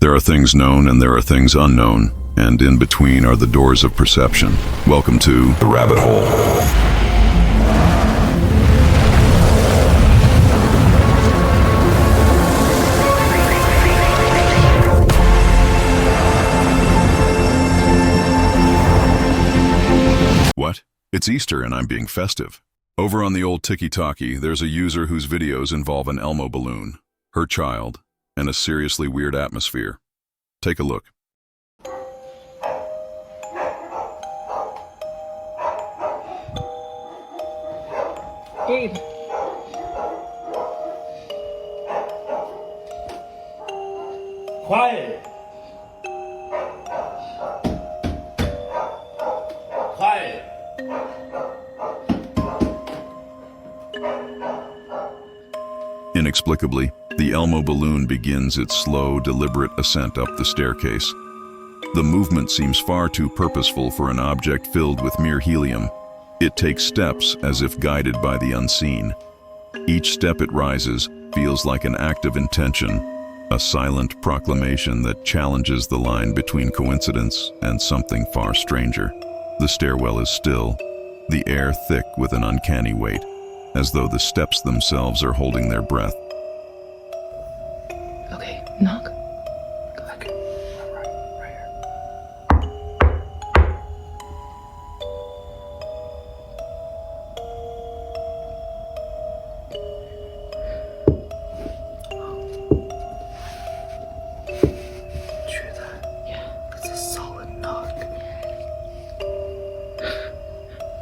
There are things known and there are things unknown, and in between are the doors of perception. Welcome to the rabbit hole. What? It's Easter and I'm being festive. Over on the old Tiki-Taki, there's a user whose videos involve an Elmo balloon, her child, and a seriously weird atmosphere. Take a look. Gabe. Quiet. Quiet. Inexplicably, the Elmo balloon begins its slow, deliberate ascent up the staircase. The movement seems far too purposeful for an object filled with mere helium. It takes steps as if guided by the unseen. Each step it rises feels like an act of intention, a silent proclamation that challenges the line between coincidence and something far stranger. The stairwell is still, the air thick with an uncanny weight, as though the steps themselves are holding their breath. Okay, knock. Go back. Right here. Did you hear that? Yeah. It's a solid knock.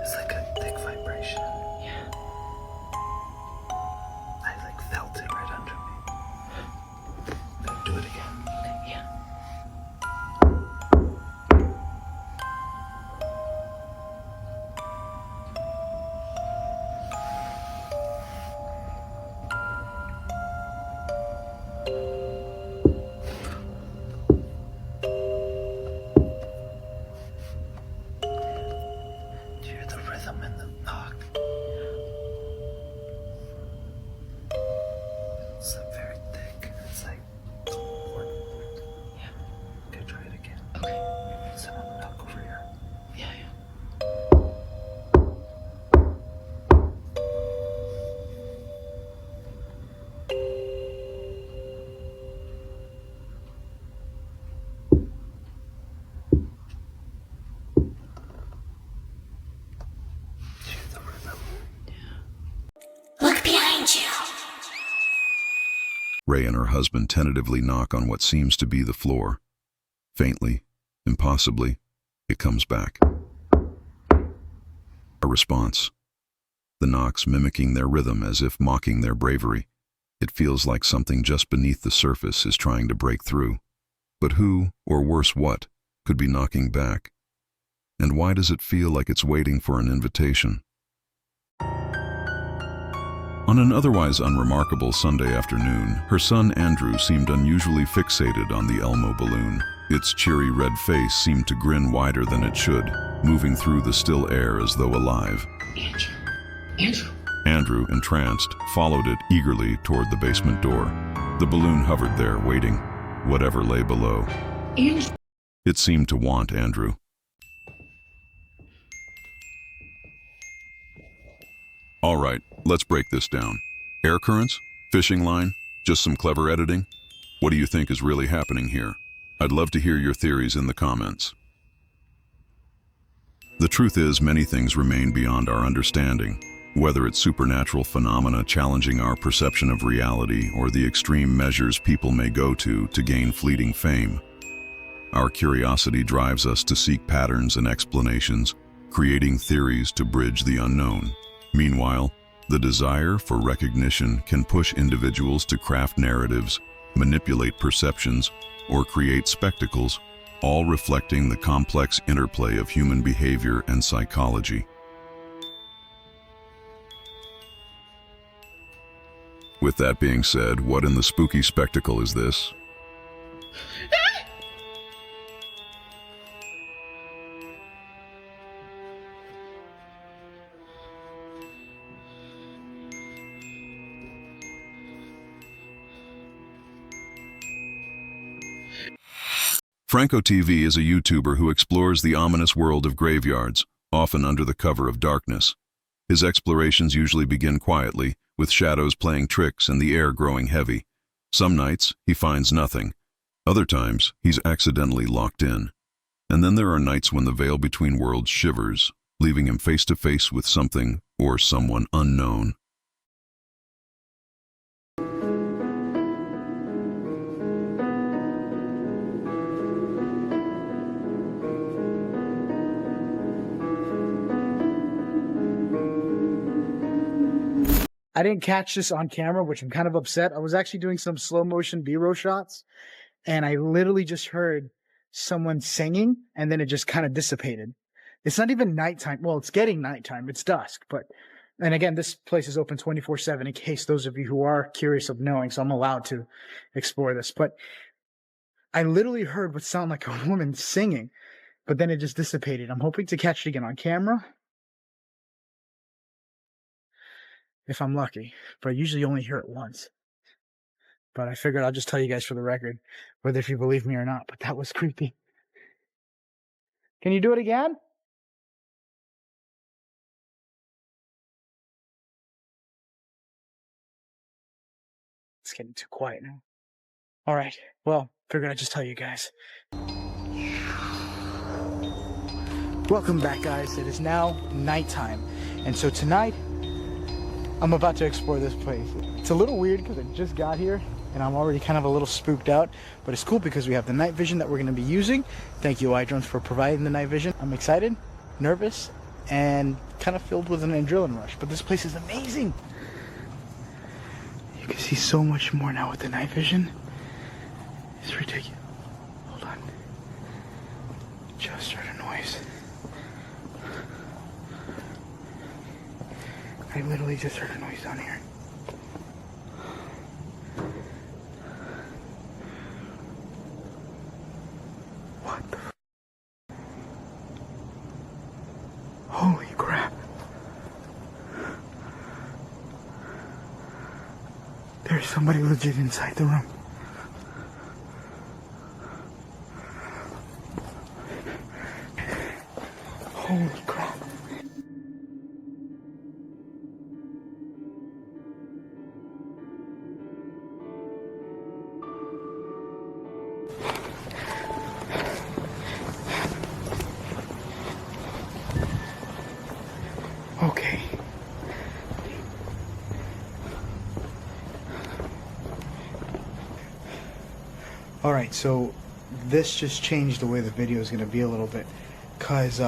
It's like a thick vibration. Yeah. I felt it right under me. Do it again. Okay, yeah. Do you hear the rhythm in the knock? It's very thick. It's like yeah. Okay, try it again. Okay. Someone knock over here. Yeah. Hear the rhythm. Look behind you. Ray and her husband tentatively knock on what seems to be the floor. Faintly, impossibly, it comes back. A response. The knocks mimicking their rhythm as if mocking their bravery. It feels like something just beneath the surface is trying to break through. But who, or worse what, could be knocking back? And why does it feel like it's waiting for an invitation? On an otherwise unremarkable Sunday afternoon, her son Andrew seemed unusually fixated on the Elmo balloon. Its cheery red face seemed to grin wider than it should, moving through the still air as though alive. Andrew. Andrew, entranced, followed it eagerly toward the basement door. The balloon hovered there, waiting, whatever lay below. Andrew. It seemed to want Andrew. All right, let's break this down. Air currents? Fishing line? Just some clever editing? What do you think is really happening here? I'd love to hear your theories in the comments. The truth is, many things remain beyond our understanding, whether it's supernatural phenomena challenging our perception of reality or the extreme measures people may go to gain fleeting fame. Our curiosity drives us to seek patterns and explanations, creating theories to bridge the unknown. Meanwhile, the desire for recognition can push individuals to craft narratives, manipulate perceptions, or create spectacles, all reflecting the complex interplay of human behavior and psychology. With that being said, what in the spooky spectacle is this? Franco TV is a YouTuber who explores the ominous world of graveyards, often under the cover of darkness. His explorations usually begin quietly, with shadows playing tricks and the air growing heavy. Some nights, he finds nothing. Other times, he's accidentally locked in. And then there are nights when the veil between worlds shivers, leaving him face to face with something or someone unknown. I didn't catch this on camera, which I'm kind of upset. I was actually doing some slow motion B-roll shots, and I literally just heard someone singing, and then it just kind of dissipated. It's not even nighttime. Well, it's getting nighttime. It's dusk, but, and again, this place is open 24/7 in case those of you who are curious of knowing, so I'm allowed to explore this. But I literally heard what sounded like a woman singing, but then it just dissipated. I'm hoping to catch it again on camera, if I'm lucky, but I usually only hear it once. But I figured I'll just tell you guys for the record, whether if you believe me or not, but that was creepy. Can you do it again? It's getting too quiet now. All right, well, figured I'd just tell you guys. Welcome back, guys. It is now nighttime, and so tonight, I'm about to explore this place. It's a little weird because I just got here and I'm already kind of a little spooked out, but it's cool because we have the night vision that we're going to be using. Thank you, iDrones, for providing the night vision. I'm excited, nervous, and kind of filled with an adrenaline rush, but this place is amazing. You can see so much more now with the night vision. It's ridiculous. Hold on. Just heard a noise. I literally just heard a noise down here. What the f? Holy crap. There's somebody legit inside the room. Holy crap. Okay. Alright, so this just changed the way the video is going to be a little bit. Because, if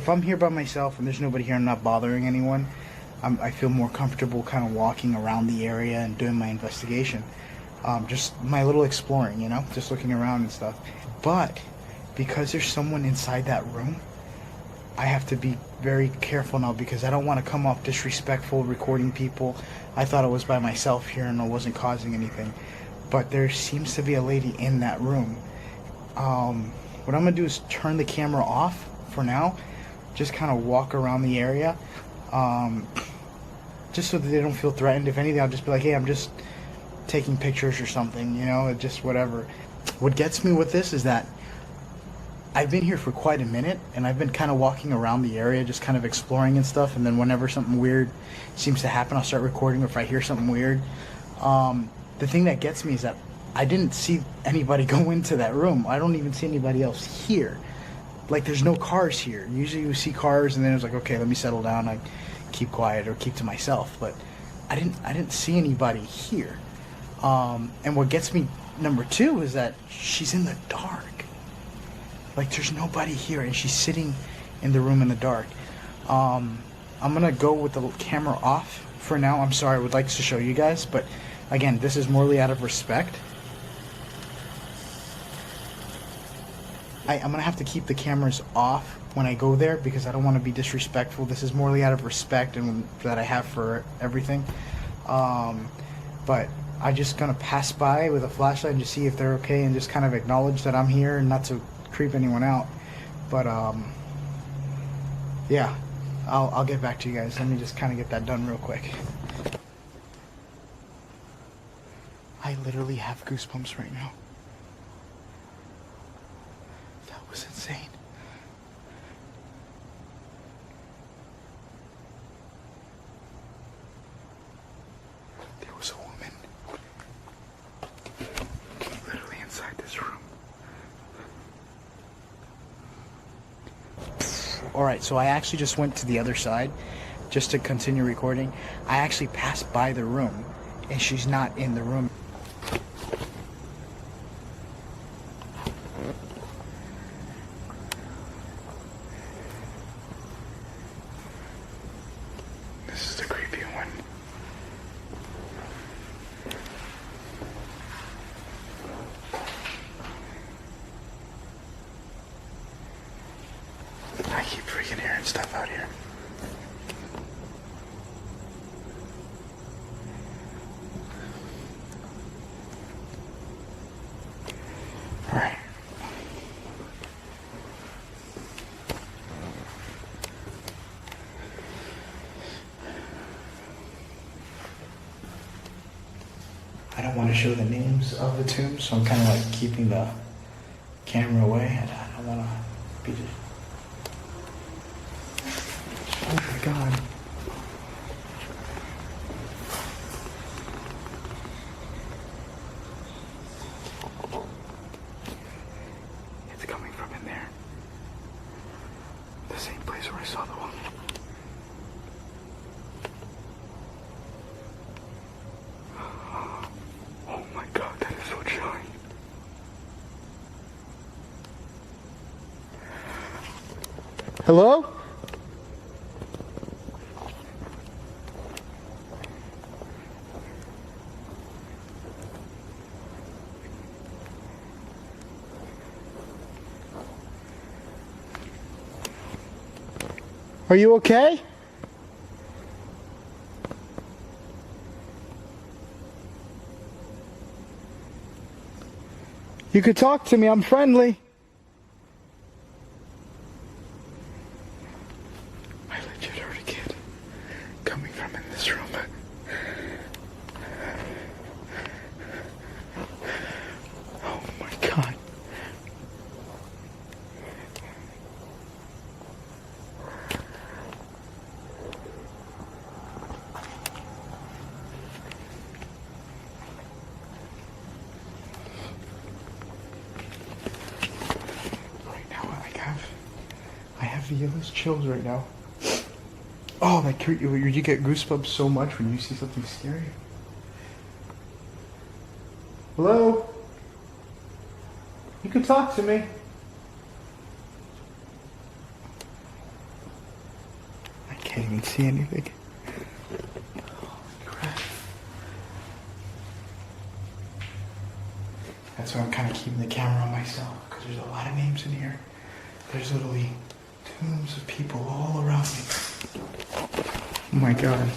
I'm here by myself and there's nobody here, I'm not bothering anyone, I feel more comfortable kind of walking around the area and doing my investigation. Just my little exploring, you know, just looking around and stuff. But, because there's someone inside that room, I have to be very careful now because I don't want to come off disrespectful recording people. I thought I was by myself here and I wasn't causing anything. But there seems to be a lady in that room. What I'm going to do is turn the camera off for now. Just kind of walk around the area. Just so that they don't feel threatened. If anything, I'll just be like, hey, I'm just taking pictures or something, you know, just whatever. What gets me with this is that I've been here for quite a minute, and I've been kind of walking around the area, just kind of exploring and stuff, and then whenever something weird seems to happen, I'll start recording, or if I hear something weird. The thing that gets me is that I didn't see anybody go into that room. I don't even see anybody else here. Like, there's no cars here. Usually you see cars, and then it's like, okay, let me settle down, I keep quiet, or keep to myself, but I didn't see anybody here. And what gets me, number two, is that she's in the dark. Like, there's nobody here, and she's sitting in the room in the dark. I'm gonna go with the camera off for now. I'm sorry, I would like to show you guys, but again, this is morally out of respect. I'm gonna have to keep the cameras off when I go there because I don't want to be disrespectful. This is morally out of respect and that I have for everything. But I'm just gonna pass by with a flashlight and just see if they're okay and just kind of acknowledge that I'm here and not to creep anyone out. But yeah, I'll get back to you guys. Let me just kind of get that done real quick. I literally have goosebumps right now. Alright, so I actually just went to the other side just to continue recording. I actually passed by the room and she's not in the room. This is the creepy one. I keep freaking hearing stuff out here. Alright. I don't want to show the names of the tombs, so I'm kind of like keeping the camera away. I don't want to be just... Oh my god. It's coming from in there. The same place where I saw the one. Oh my god, that is so chilling. Hello? Are you okay? You could talk to me, I'm friendly. I legit heard a kid coming from in this room. Oh my god. I have the illest chills right now. Oh, that you get goosebumps so much when you see something scary. Hello? You can talk to me. I can't even see anything. Holy crap. That's why I'm kind of keeping the camera on myself, because there's a lot of names in here. There's literally tombs of people all around me. Oh my god.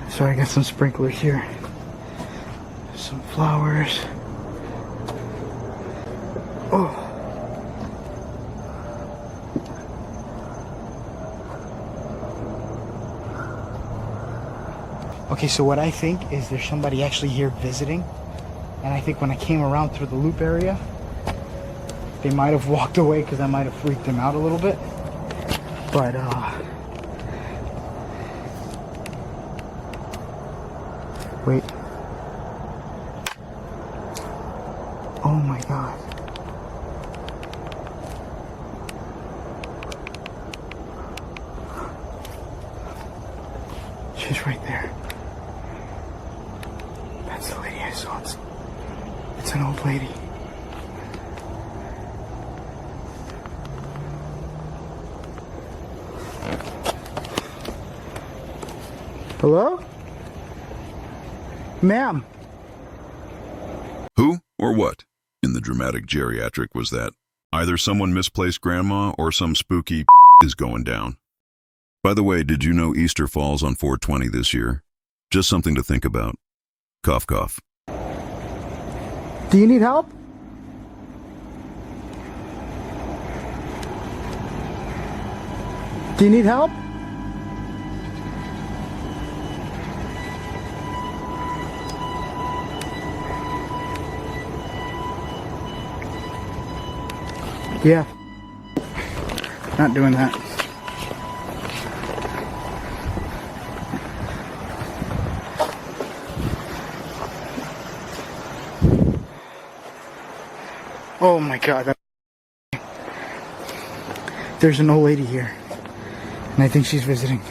So I got some sprinklers here. Some flowers. Oh. Okay, so what I think is there's somebody actually here visiting. And I think when I came around through the loop area, they might have walked away because I might have freaked them out a little bit. But, wait. Oh my god. She's right there. That's the lady I saw. It's an old lady. Hello? Ma'am. Who or what in the dramatic geriatric was that? Either someone misplaced grandma or some spooky is going down. By the way, did you know Easter falls on 4/20 this year? Just something to think about. Cough, cough. Do you need help? Do you need help? Yeah. Not doing that. Oh my God. There's an old lady here. And I think she's visiting.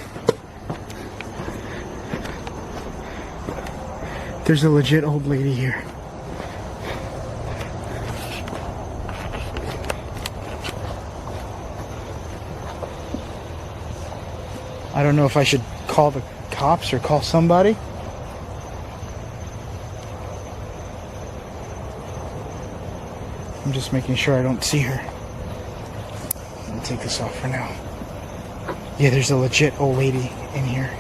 There's a legit old lady here. I don't know if I should call the cops or call somebody. I'm just making sure I don't see her. I'll take this off for now. Yeah, there's a legit old lady in here.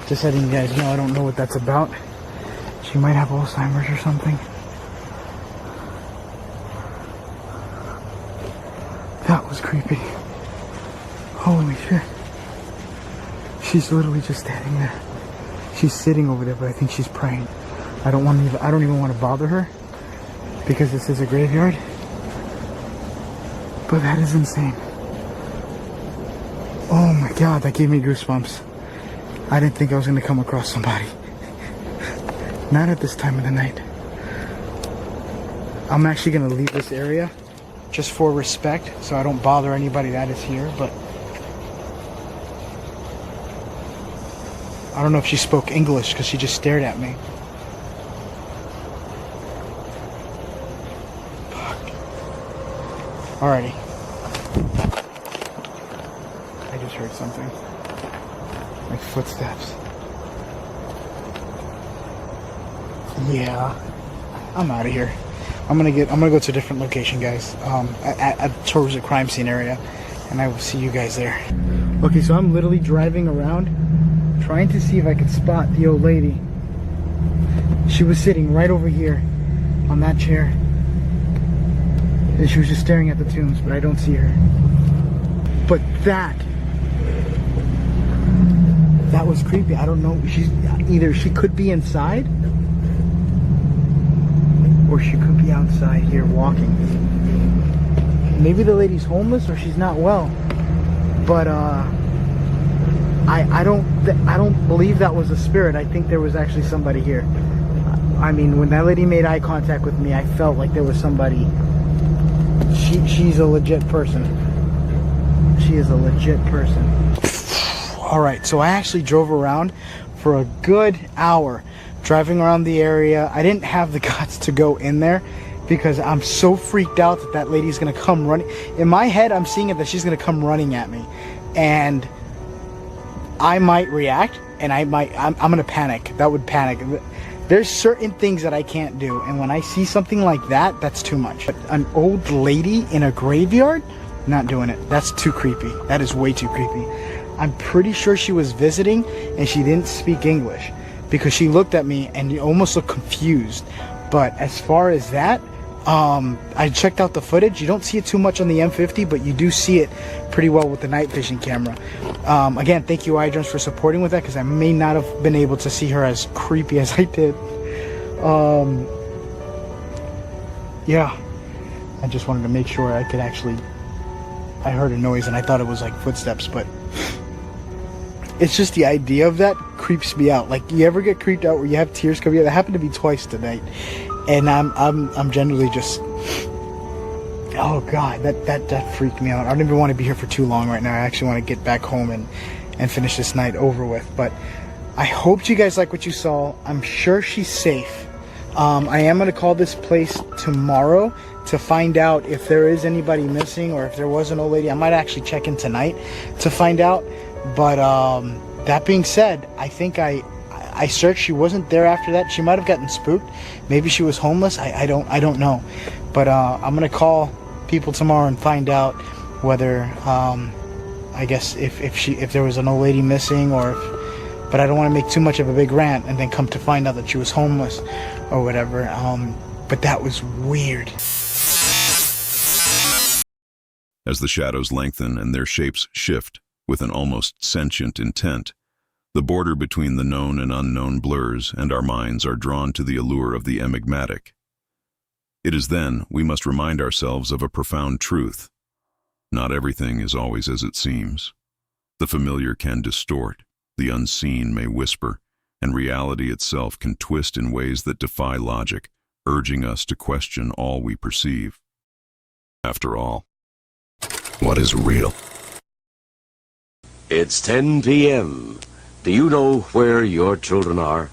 Just letting you guys know, I don't know what that's about. She might have Alzheimer's or something. That was creepy. Holy shit. She's literally just standing there. She's sitting over there, but I think she's praying. I don't even want to bother her because this is a graveyard. But that is insane. Oh my God, that gave me goosebumps. I didn't think I was going to come across somebody. Not at this time of the night. I'm actually going to leave this area just for respect, so I don't bother anybody that is here, but I don't know if she spoke English because she just stared at me. Fuck. Alrighty. I just heard something. Like footsteps. Yeah. I'm out of here. I'm gonna go to a different location, guys. Towards the crime scene area, and I will see you guys there. Okay, so I'm literally driving around, trying to see if I could spot the old lady. She was sitting right over here on that chair, and she was just staring at the tombs, but I don't see her. But that was creepy. I don't know. Either she could be inside, or she could be outside here walking. Maybe the lady's homeless or she's not well. But I don't believe that was a spirit. I think there was actually somebody here. I mean, when that lady made eye contact with me, I felt like there was somebody. She's a legit person. She is a legit person. Alright, so I actually drove around for a good hour, driving around the area. I didn't have the guts to go in there because I'm so freaked out that that lady's gonna come running. In my head, I'm seeing it that she's gonna come running at me, and I might react, and I'm gonna panic. That would panic. There's certain things that I can't do, and when I see something like that, that's too much. But an old lady in a graveyard? Not doing it. That's too creepy. That is way too creepy. I'm pretty sure she was visiting and she didn't speak English because she looked at me and almost looked confused. But as far as that, I checked out the footage. You don't see it too much on the M50, but you do see it pretty well with the night vision camera. Again, thank you, iDrones, for supporting with that because I may not have been able to see her as creepy as I did. Yeah, I just wanted to make sure I could actually. I heard a noise and I thought it was like footsteps, but it's just the idea of that creeps me out. Like, you ever get creeped out where you have tears coming out? That happened to me twice tonight, and I'm generally just, oh God, that freaked me out. I don't even want to be here for too long right now. I actually want to get back home and finish this night over with. But I hope you guys like what you saw. I'm sure she's safe. I am going to call this place tomorrow to find out if there is anybody missing or if there was an old lady. I might actually check in tonight to find out. But that being said, I think I searched. She wasn't there after that. She might have gotten spooked. Maybe she was homeless. I don't know. But I'm gonna call people tomorrow and find out whether I guess if there was an old lady missing or if, but I don't want to make too much of a big rant and then come to find out that she was homeless or whatever. But that was weird. As the shadows lengthen and their shapes shift with an almost sentient intent, the border between the known and unknown blurs, and our minds are drawn to the allure of the enigmatic. It is then we must remind ourselves of a profound truth. Not everything is always as it seems. The familiar can distort, the unseen may whisper, and reality itself can twist in ways that defy logic, urging us to question all we perceive. After all, what is real? It's 10 p.m. Do you know where your children are?